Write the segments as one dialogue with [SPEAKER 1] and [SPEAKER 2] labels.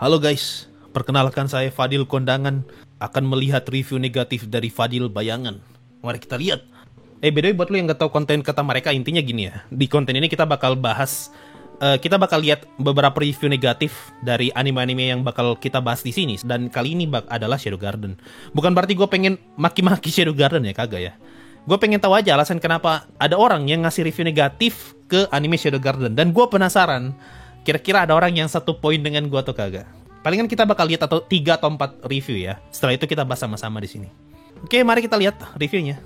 [SPEAKER 1] Halo guys, perkenalkan saya Fadil Kondangan akan melihat review negatif dari Fadil Bayangan. Mari kita lihat. By the way, buat lu yang gak tahu konten kata mereka, intinya gini ya. Di konten ini kita bakal bahas, kita bakal lihat beberapa review negatif dari anime-anime yang bakal kita bahas di sini. Dan kali ini adalah Shadow Garden. Bukan berarti gue pengen maki-maki Shadow Garden ya, kagak ya. Gue pengen tahu aja alasan kenapa ada orang yang ngasih review negatif ke anime Shadow Garden. Dan gue penasaran, kira-kira ada orang yang satu poin dengan gue atau kagak. Palingan kita bakal lihat 3 atau 4 review ya. Setelah itu kita bahas sama-sama di sini. Oke, mari kita lihat reviewnya.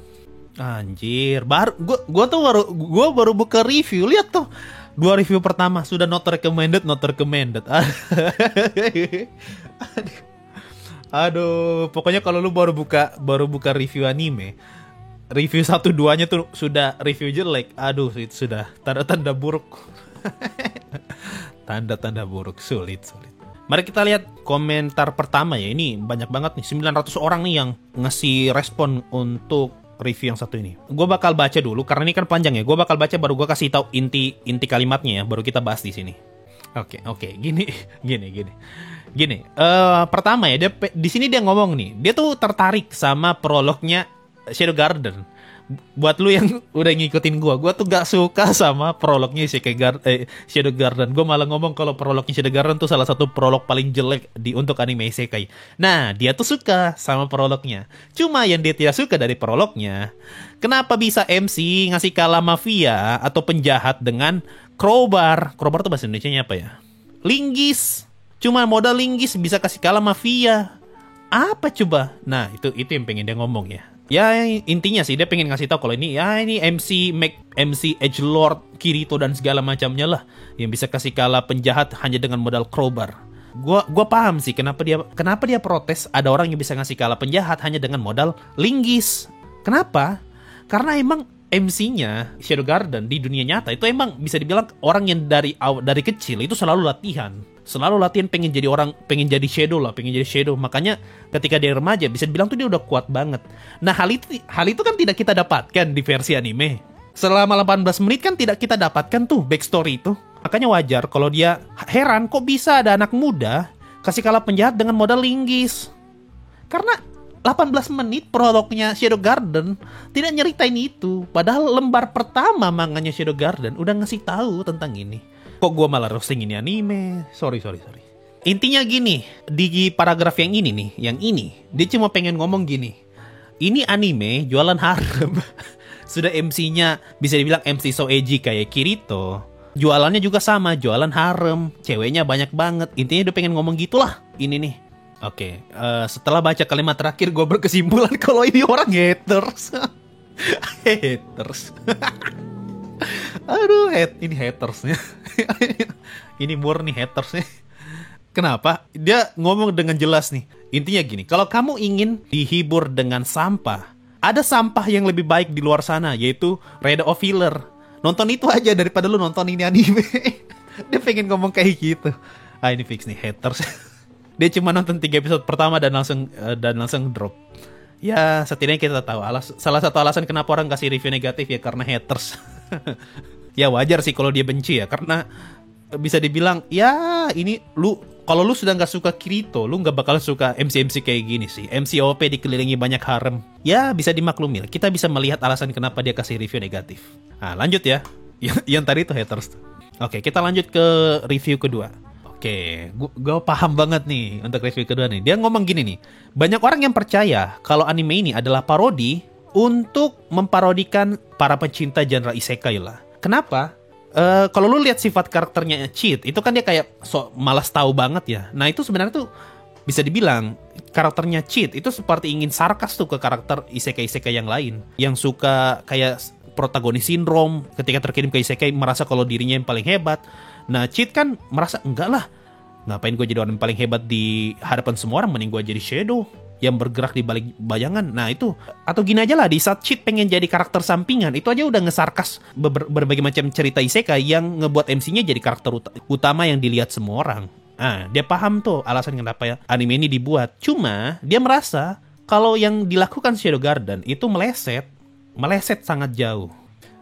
[SPEAKER 1] Anjir, gue baru buka review. Lihat tuh, 2 review pertama sudah not recommended. Aduh, pokoknya kalau lu baru buka review anime, review 1-2-nya tuh sudah review jelek. Aduh, itu sudah tanda-tanda buruk. Tanda-tanda buruk, sulit. Mari kita lihat komentar pertama ya. Ini banyak banget nih, 900 orang nih yang ngasih respon untuk review yang satu ini. Gue bakal baca dulu karena ini kan panjang ya. Gue bakal baca baru gue kasih tahu inti kalimatnya ya. Baru kita bahas di sini. Oke. Gini. Pertama ya, di sini dia ngomong nih. Dia tuh tertarik sama prolognya Shadow Garden. Buat lu yang udah ngikutin gue tuh gak suka sama prolognya Shadow Garden. Gue malah ngomong kalau prolognya Shadow Garden tuh salah satu prolog paling jelek untuk anime isekai. Nah, dia tuh suka sama prolognya. Cuma yang dia tidak suka dari prolognya, kenapa bisa MC ngasih kalah mafia atau penjahat dengan crowbar? Crowbar tuh bahasa Indonesianya apa ya? Linggis. Cuma modal linggis bisa kasih kalah mafia. Apa coba? Nah, itu yang pengen dia ngomong ya. Ya intinya sih dia pengen ngasih tahu kalau ini MC edgelord Kirito dan segala macamnya lah yang bisa kasih kalah penjahat hanya dengan modal crowbar. Gua paham sih kenapa dia protes ada orang yang bisa ngasih kalah penjahat hanya dengan modal linggis. Kenapa? Karena emang MC-nya Shadow Garden di dunia nyata itu emang bisa dibilang orang yang dari kecil itu selalu latihan pengen jadi shadow. Makanya ketika dia remaja bisa dibilang tuh dia udah kuat banget. Nah, hal itu kan tidak kita dapatkan di versi anime. Selama 18 menit kan tidak kita dapatkan tuh backstory itu. Makanya wajar kalau dia heran kok bisa ada anak muda kasih kalah penjahat dengan modal linggis. Karena 18 menit prolognya Shadow Garden tidak nyeritain itu. Padahal lembar pertama manganya Shadow Garden udah ngasih tahu tentang ini. Kok gue malah roasting ini anime? Sorry. Intinya gini, di paragraf yang ini, dia cuma pengen ngomong gini. Ini anime jualan harem. Sudah MC-nya bisa dibilang MC so edgy kayak Kirito. Jualannya juga sama, jualan harem. Ceweknya banyak banget. Intinya dia pengen ngomong gitulah. Ini nih. Oke, setelah baca kalimat terakhir gue berkesimpulan kalau ini orang haters. Aduh, ini hatersnya. Ini murni hatersnya. Kenapa? Dia ngomong dengan jelas nih. Intinya gini, kalau kamu ingin dihibur dengan sampah, ada sampah yang lebih baik di luar sana, yaitu Red of Filler. Nonton itu aja daripada lu nonton ini anime. Dia pengen ngomong kayak gitu. Ini fix nih haters. Dia cuma nonton 3 episode pertama dan langsung drop. Ya, setidaknya kita tahu salah satu alasan kenapa orang kasih review negatif ya karena haters. Ya wajar sih kalau dia benci ya, karena bisa dibilang ya ini kalau lu sudah nggak suka Kirito, lu nggak bakal suka MC kayak gini sih. MC OP dikelilingi banyak harem. Ya bisa dimaklumi, kita bisa melihat alasan kenapa dia kasih review negatif. Nah lanjut ya, yang tadi itu haters. Oke, kita lanjut ke review kedua. Oke, gue paham banget nih untuk review kedua nih. Dia ngomong gini nih, banyak orang yang percaya kalau anime ini adalah parodi untuk memparodikan para pecinta genre isekai lah. Kenapa? Kalau lu lihat sifat karakternya Cheat, itu kan dia kayak malas tahu banget ya. Nah itu sebenarnya tuh bisa dibilang karakternya Cheat itu seperti ingin sarkas tuh ke karakter isekai-isekai yang lain. Yang suka kayak protagonis sindrom ketika terkirim ke isekai merasa kalau dirinya yang paling hebat. Nah, Cheat kan merasa enggak lah. Ngapain gue jadi orang yang paling hebat di hadapan semua orang, mending gue jadi shadow yang bergerak di balik bayangan. Nah, itu atau gini aja lah, di saat Cheat pengen jadi karakter sampingan, itu aja udah ngesarkas berbagai macam cerita isekai yang ngebuat MC-nya jadi karakter utama yang dilihat semua orang. Nah, dia paham tuh alasan kenapa ya anime ini dibuat. Cuma dia merasa kalau yang dilakukan Shadow Garden itu meleset sangat jauh.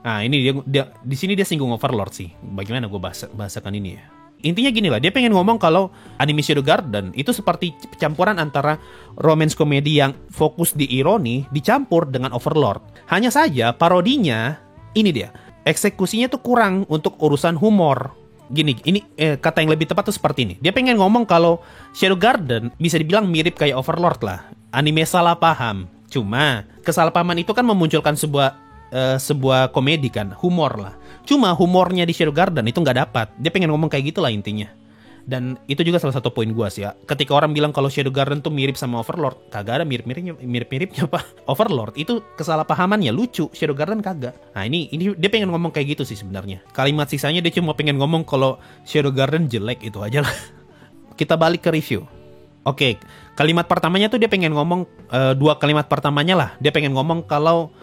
[SPEAKER 1] Nah, ini dia di sini dia singgung Overlord sih. Bagaimana gue bahasakan ini ya? Intinya gini lah, dia pengen ngomong kalau anime Shadow Garden itu seperti campuran antara romance komedi yang fokus di ironi dicampur dengan Overlord. Hanya saja parodinya, ini dia, eksekusinya tuh kurang untuk urusan humor. Gini, ini kata yang lebih tepat tuh seperti ini. Dia pengen ngomong kalau Shadow Garden bisa dibilang mirip kayak Overlord lah. Anime salah paham. Cuma kesalahpahaman itu kan memunculkan sebuah komedi kan, humor lah. Cuma humornya di Shadow Garden itu nggak dapat. Dia pengen ngomong kayak gitulah intinya. Dan itu juga salah satu poin gue sih ya. Ketika orang bilang kalau Shadow Garden tuh mirip sama Overlord, kagak ada mirip-miripnya Pak. Overlord itu kesalahpahamannya lucu, Shadow Garden kagak. Nah ini dia pengen ngomong kayak gitu sih sebenarnya. Kalimat sisanya dia cuma pengen ngomong kalau Shadow Garden jelek, itu aja lah. Kita balik ke review. Oke, kalimat pertamanya tuh dia pengen ngomong, dua kalimat pertamanya lah. Dia pengen ngomong kalau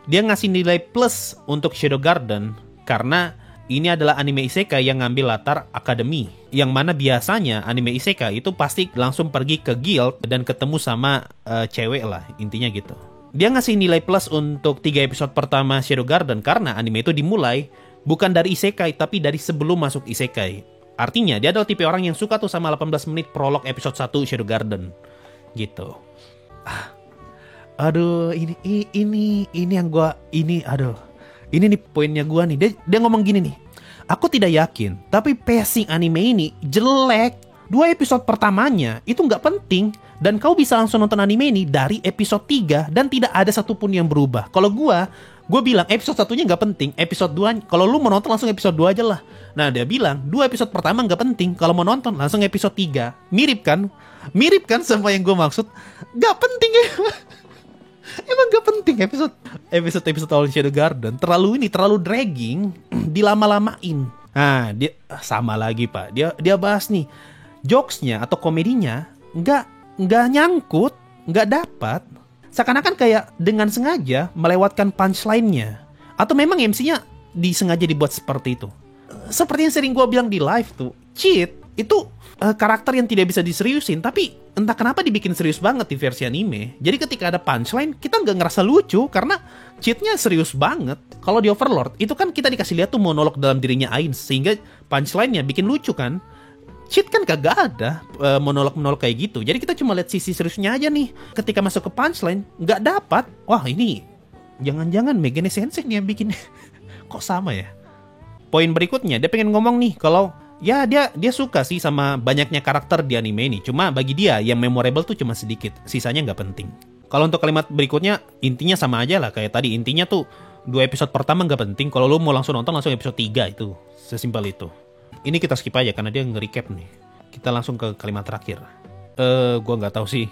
[SPEAKER 1] dia ngasih nilai plus untuk Shadow Garden karena ini adalah anime isekai yang ngambil latar akademi. Yang mana biasanya anime isekai itu pasti langsung pergi ke guild dan ketemu sama cewek lah, intinya gitu. Dia ngasih nilai plus untuk 3 episode pertama Shadow Garden karena anime itu dimulai bukan dari isekai tapi dari sebelum masuk isekai. Artinya dia adalah tipe orang yang suka tuh sama 18 menit prolog episode 1 Shadow Garden. Gitu. Aduh, ini yang gua aduh. Ini nih poinnya gua nih. Dia ngomong gini nih. Aku tidak yakin, tapi pacing anime ini jelek. 2 episode pertamanya itu nggak penting dan kau bisa langsung nonton anime ini dari episode 3 dan tidak ada satupun yang berubah. Kalau gua bilang episode 1-nya nggak penting, episode 2 kalau lu mau nonton langsung episode 2 aja lah. Nah, dia bilang 2 episode pertama nggak penting, kalau mau nonton langsung episode 3. Mirip kan? Mirip kan sama yang gua maksud? Nggak penting ya. Emang gak penting episode awal Shadow Garden. Terlalu dragging, dilama-lamain. Nah, dia sama lagi Pak. Dia bahas nih jokesnya atau komedinya nggak nyangkut, nggak dapat. Seakan-akan kayak dengan sengaja melewatkan punchline-nya. Atau memang MC-nya disengaja dibuat seperti itu. Seperti yang sering gue bilang di live tuh, Cheat itu karakter yang tidak bisa diseriusin, tapi entah kenapa dibikin serius banget di versi anime. Jadi ketika ada punchline, kita nggak ngerasa lucu karena cheatnya serius banget. Kalau di Overlord, itu kan kita dikasih lihat tuh monolog dalam dirinya Ain, sehingga punchline-nya bikin lucu kan. Cheat kan kagak ada monolog-monolog kayak gitu. Jadi kita cuma lihat sisi seriusnya aja nih. Ketika masuk ke punchline, nggak dapat. Wah ini, jangan-jangan Megane Sensei nih yang bikin. Kok sama ya? Poin berikutnya, dia pengen ngomong nih kalau ya dia suka sih sama banyaknya karakter di anime ini. Cuma bagi dia yang memorable tuh cuma sedikit, sisanya nggak penting. Kalau untuk kalimat berikutnya, intinya sama aja lah kayak tadi. Intinya tuh 2 episode pertama nggak penting. Kalau lu mau langsung nonton langsung episode 3 itu. Sesimpel itu. Ini kita skip aja karena dia nge-recap nih. Kita langsung ke kalimat terakhir. Gua nggak tahu sih.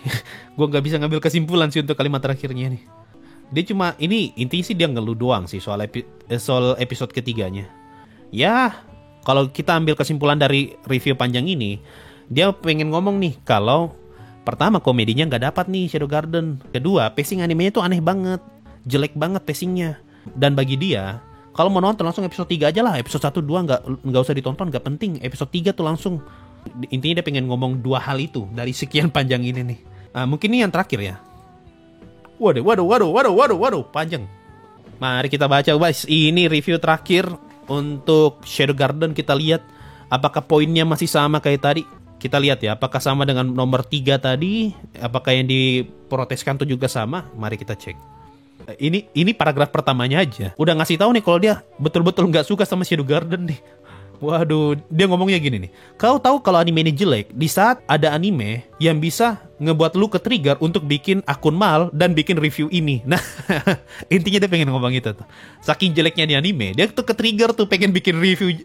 [SPEAKER 1] Gua nggak bisa ngambil kesimpulan sih untuk kalimat terakhirnya nih. Dia cuma ini intinya sih dia ngeluh doang sih soal episode ketiganya. Ya, kalau kita ambil kesimpulan dari review panjang ini, dia pengen ngomong nih kalau pertama komedinya nggak dapat nih Shadow Garden. Kedua, pacing animenya tuh aneh banget, jelek banget pacingnya. Dan bagi dia, kalau mau nonton langsung episode 3 aja lah. Episode 1, 2 nggak usah ditonton, nggak penting. Episode 3 tuh langsung. Intinya dia pengen ngomong 2 hal itu dari sekian panjang ini nih. Mungkin ini yang terakhir ya. Waduh, panjang. Mari kita baca guys. Ini review terakhir untuk Shadow Garden. Kita lihat apakah poinnya masih sama kayak tadi. Kita lihat ya, apakah sama dengan nomor 3 tadi. Apakah yang diproteskan tuh juga sama. Mari kita cek. Ini paragraf pertamanya aja udah ngasih tahu nih kalau dia betul-betul nggak suka sama Shadow Garden nih. Waduh, dia ngomongnya gini nih. Kau tahu kalau anime ini jelek di saat ada anime yang bisa ngebuat lu ke-trigger untuk bikin akun mal dan bikin review ini. Nah, intinya dia pengen ngomong itu tuh. Saking jeleknya di anime, dia tuh ke-trigger tuh pengen bikin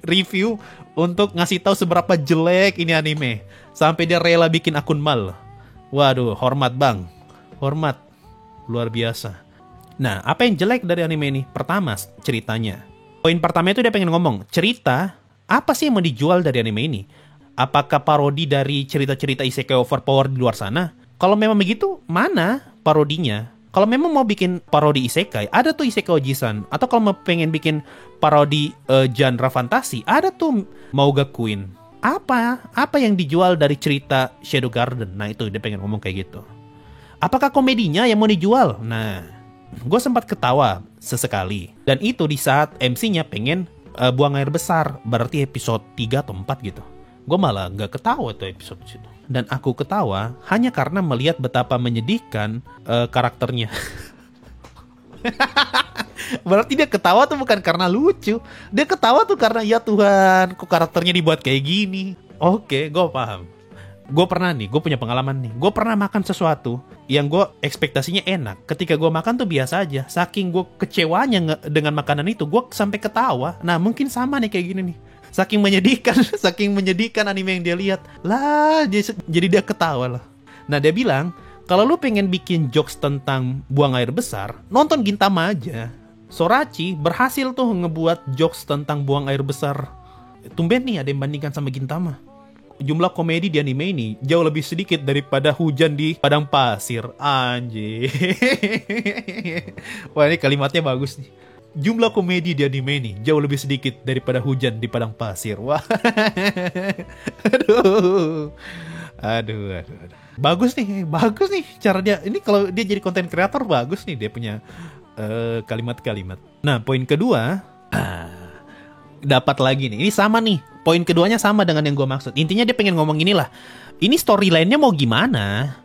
[SPEAKER 1] review untuk ngasih tahu seberapa jelek ini anime. Sampai dia rela bikin akun mal. Waduh, hormat bang. Hormat. Luar biasa. Nah, apa yang jelek dari anime ini? Pertama, ceritanya. Poin pertama itu dia pengen ngomong, cerita apa sih yang mau dijual dari anime ini? Apakah parodi dari cerita-cerita isekai overpower di luar sana? Kalau memang begitu, mana parodinya? Kalau memang mau bikin parodi isekai, ada tuh Isekai Oji-san. Atau kalau mau pengen bikin parodi genre fantasi, ada tuh Mauga Queen. Apa yang dijual dari cerita Shadow Garden? Nah itu dia pengen ngomong kayak gitu. Apakah komedinya yang mau dijual? Nah, gue sempat ketawa sesekali. Dan itu di saat MC-nya pengen buang air besar. Berarti episode 3 atau 4 gitu. Gue malah nggak ketawa tuh episode itu. Dan aku ketawa hanya karena melihat betapa menyedihkan karakternya. Berarti dia ketawa tuh bukan karena lucu. Dia ketawa tuh karena ya Tuhan, kok karakternya dibuat kayak gini. Oke, gue paham. Gue pernah nih, gue punya pengalaman nih. Gue pernah makan sesuatu yang gue ekspektasinya enak. Ketika gue makan tuh biasa aja. Saking gue kecewanya dengan makanan itu, gue sampai ketawa. Nah mungkin sama nih kayak gini nih. Saking menyedihkan anime yang dia lihat. Lah, jadi dia ketawa lah. Nah dia bilang, kalau lu pengen bikin jokes tentang buang air besar, nonton Gintama aja. Sorachi berhasil tuh ngebuat jokes tentang buang air besar. Tumben nih ada yang bandingkan sama Gintama. Jumlah komedi di anime ini jauh lebih sedikit daripada hujan di padang pasir. Anjir. Wah ini kalimatnya bagus nih. Jumlah komedi di anime ini jauh lebih sedikit daripada hujan di padang pasir. Wah. Aduh. Bagus nih cara dia. Ini kalau dia jadi konten kreator bagus nih, dia punya kalimat-kalimat. Nah, poin kedua, dapat lagi nih. Ini sama nih. Poin keduanya sama dengan yang gue maksud. Intinya dia pengen ngomong inilah. Ini storyline-nya mau gimana?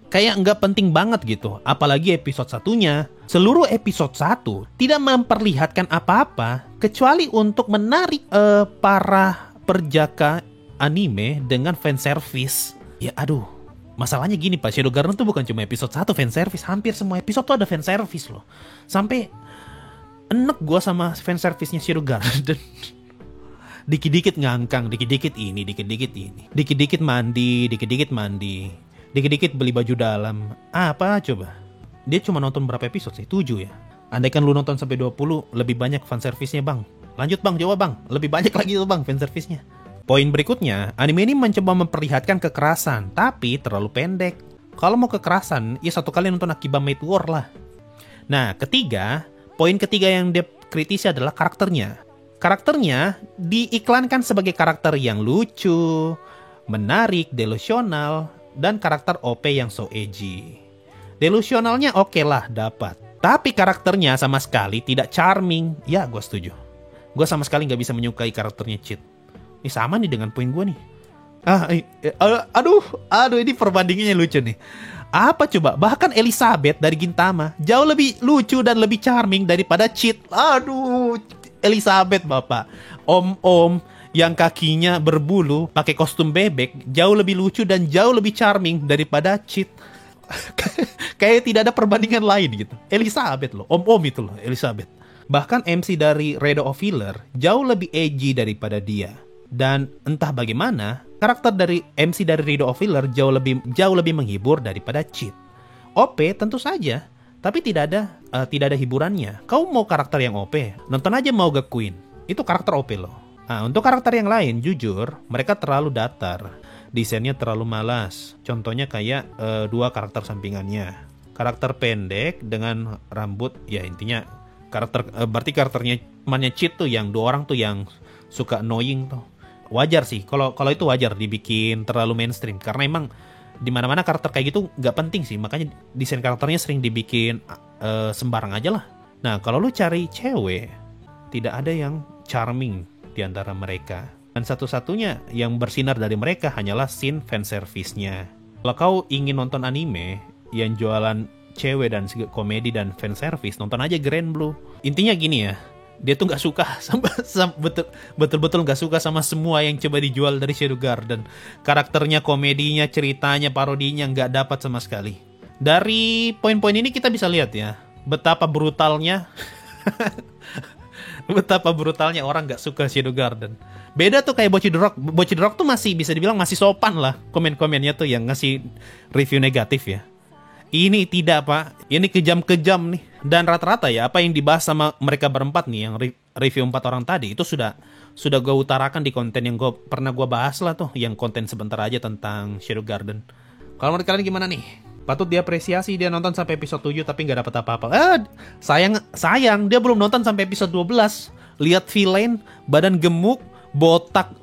[SPEAKER 1] Kayak nggak penting banget gitu. Apalagi episode satunya. Seluruh episode 1 tidak memperlihatkan apa-apa kecuali untuk menarik para perjaka anime dengan fanservice. Ya aduh. Masalahnya gini Pak, Shadow Garden tuh bukan cuma episode 1 fanservice. Hampir semua episode tuh ada fanservice loh. Sampai enek gue sama fanservice-nya Shadow Garden. Dikit-dikit ngangkang, dikit-dikit ini. Dikit-dikit mandi. Dikit-dikit beli baju dalam. Apa coba? Dia cuma nonton berapa episode sih? 7 ya? Andaikan lu nonton sampai 20, lebih banyak fanservice-nya bang. Lanjut bang, jawab bang. Lebih banyak lagi tuh bang fanservice-nya. Poin berikutnya, anime ini mencoba memperlihatkan kekerasan, tapi terlalu pendek. Kalau mau kekerasan, ya satu kali nonton Akiba Maid War lah. Nah, poin ketiga yang dia kritisi adalah karakternya. Karakternya diiklankan sebagai karakter yang lucu, menarik, delusional, dan karakter OP yang so edgy. Delusionalnya oke lah dapat, tapi karakternya sama sekali tidak charming. Ya, gue setuju. Gue sama sekali gak bisa menyukai karakternya Cheat. Ini sama nih dengan poin gue nih. Aduh, ini perbandingannya lucu nih. Apa coba? Bahkan Elizabeth dari Gintama jauh lebih lucu dan lebih charming daripada Cheat. Aduh, Elizabeth bapak. Om-om yang kakinya berbulu, pakai kostum bebek, jauh lebih lucu dan jauh lebih charming daripada Cheat. Kayak tidak ada perbandingan lain gitu. Elizabeth loh, om-om itu loh, Elizabeth. Bahkan MC dari Redo of Filler jauh lebih edgy daripada dia. Dan entah bagaimana, karakter dari MC dari Redo of Filler jauh lebih menghibur daripada Cheat. OP tentu saja, tapi tidak ada hiburannya. Kau mau karakter yang OP, nonton aja Mauga Queen. Itu karakter OP loh. Nah, untuk karakter yang lain, jujur, mereka terlalu datar. Desainnya terlalu malas. Contohnya kayak dua karakter sampingannya. Karakter pendek dengan rambut, ya intinya berarti karakternya temannya Cheat tuh yang dua orang tuh yang suka annoying tuh. Wajar sih, kalau itu wajar dibikin terlalu mainstream. Karena emang di mana-mana karakter kayak gitu nggak penting sih, makanya desain karakternya sering dibikin sembarang aja lah. Nah kalau lu cari cewek, tidak ada yang charming di antara mereka. Dan satu-satunya yang bersinar dari mereka hanyalah scene fanservice-nya. Kalau kau ingin nonton anime yang jualan cewek dan komedi dan fanservice, nonton aja Grand Blue. Intinya gini ya, dia tuh nggak suka betul-betul nggak suka sama semua yang coba dijual dari Shadow Garden. Karakternya, komedinya, ceritanya, parodinya nggak dapat sama sekali. Dari poin-poin ini kita bisa lihat ya betapa brutalnya orang nggak suka Shadow Garden. Beda tuh kayak Bocchi the Rock tuh masih bisa dibilang masih sopan lah komen-komennya tuh yang ngasih review negatif ya. Ini tidak pak, ini kejam-kejam nih. Dan rata-rata ya apa yang dibahas sama mereka berempat nih, yang review 4 orang tadi, itu sudah gue utarakan di konten yang pernah gue bahas lah tuh, yang konten sebentar aja tentang Shadow Garden. Kalau menurut kalian gimana nih? Patut diapresiasi dia nonton sampai episode 7 tapi gak dapet apa-apa. Sayang dia belum nonton sampai episode 12. Lihat villain, badan gemuk, botak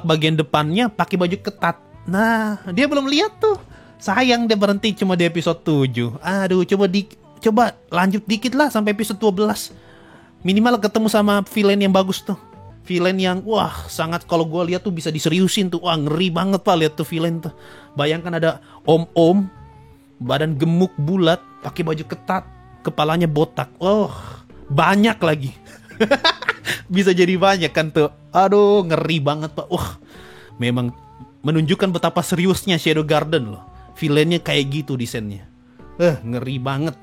[SPEAKER 1] bagian depannya, pakai baju ketat. Nah, dia belum lihat tuh. Sayang dia berhenti cuma di episode 7. Aduh, coba lanjut dikit lah sampai episode 12. Minimal ketemu sama villain yang bagus tuh. Villain yang wah sangat, kalau gue lihat tuh bisa diseriusin tuh. Wah ngeri banget pak lihat tuh villain tuh. Bayangkan ada om-om, badan gemuk bulat, pakai baju ketat, kepalanya botak. Oh banyak lagi. Bisa jadi banyak kan tuh. Aduh ngeri banget pak. Wah memang menunjukkan betapa seriusnya Shadow Garden loh. Villainnya kayak gitu desainnya. Ngeri banget.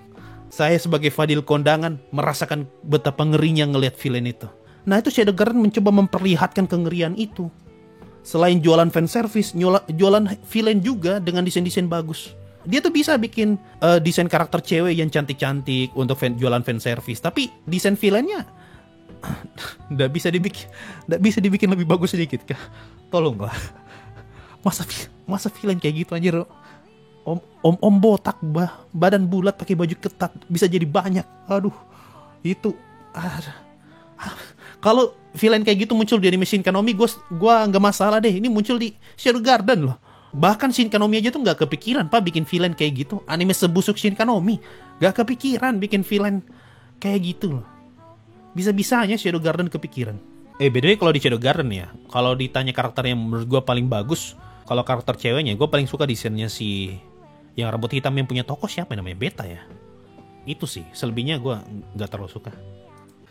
[SPEAKER 1] Saya sebagai Fadil Kondangan merasakan betapa ngerinya ngelihat villain itu. Nah itu Shadow Garden mencoba memperlihatkan kengerian itu. Selain jualan fanservice, jualan villain juga dengan desain-desain bagus. Dia tuh bisa bikin desain karakter cewek yang cantik-cantik untuk jualan fanservice. Tapi desain villainnya nggak bisa dibikin lebih bagus sedikit kah? Tolonglah. Masa villain kayak gitu anjir. Om botak, badan bulat pakai baju ketat, bisa jadi banyak. Aduh, itu. Kalau villain kayak gitu muncul di anime Shin Kanomi, gue nggak masalah deh. Ini muncul di Shadow Garden loh. Bahkan Shin Kanomi aja tuh nggak kepikiran pak bikin villain kayak gitu. Anime sebusuk Shin Kanomi nggak kepikiran bikin villain kayak gitu loh. Bisa-bisanya Shadow Garden kepikiran. By the way kalau di Shadow Garden ya, kalau ditanya karakter yang menurut gue paling bagus, kalau karakter ceweknya gue paling suka desainnya si yang rambut hitam yang punya toko, siapa namanya, Beta ya. Itu sih, selebihnya gue nggak terlalu suka.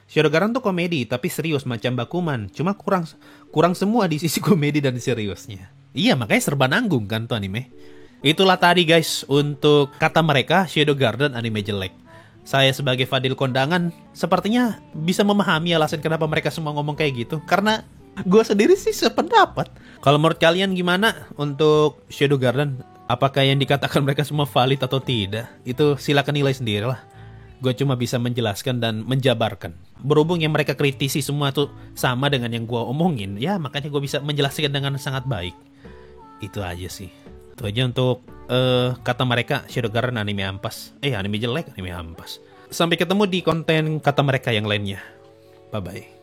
[SPEAKER 1] Shadow Garden tuh komedi tapi serius macam Bakuman, cuma kurang semua di sisi komedi dan seriusnya. Iya makanya serba nanggung kan tuh anime. Itulah tadi guys untuk kata mereka Shadow Garden anime jelek. Saya sebagai Fadil Kondangan sepertinya bisa memahami alasan kenapa mereka semua ngomong kayak gitu, karena gue sendiri sih sependapat. Kalau menurut kalian gimana untuk Shadow Garden? Apakah yang dikatakan mereka semua valid atau tidak? Itu silakan nilai sendiri lah. Gue cuma bisa menjelaskan dan menjabarkan. Berhubung yang mereka kritisi semua tuh sama dengan yang gue omongin, ya makanya gue bisa menjelaskan dengan sangat baik. Itu aja sih. Itu aja untuk kata mereka Shadow Garden anime ampas. Anime jelek, anime ampas. Sampai ketemu di konten kata mereka yang lainnya. Bye-bye.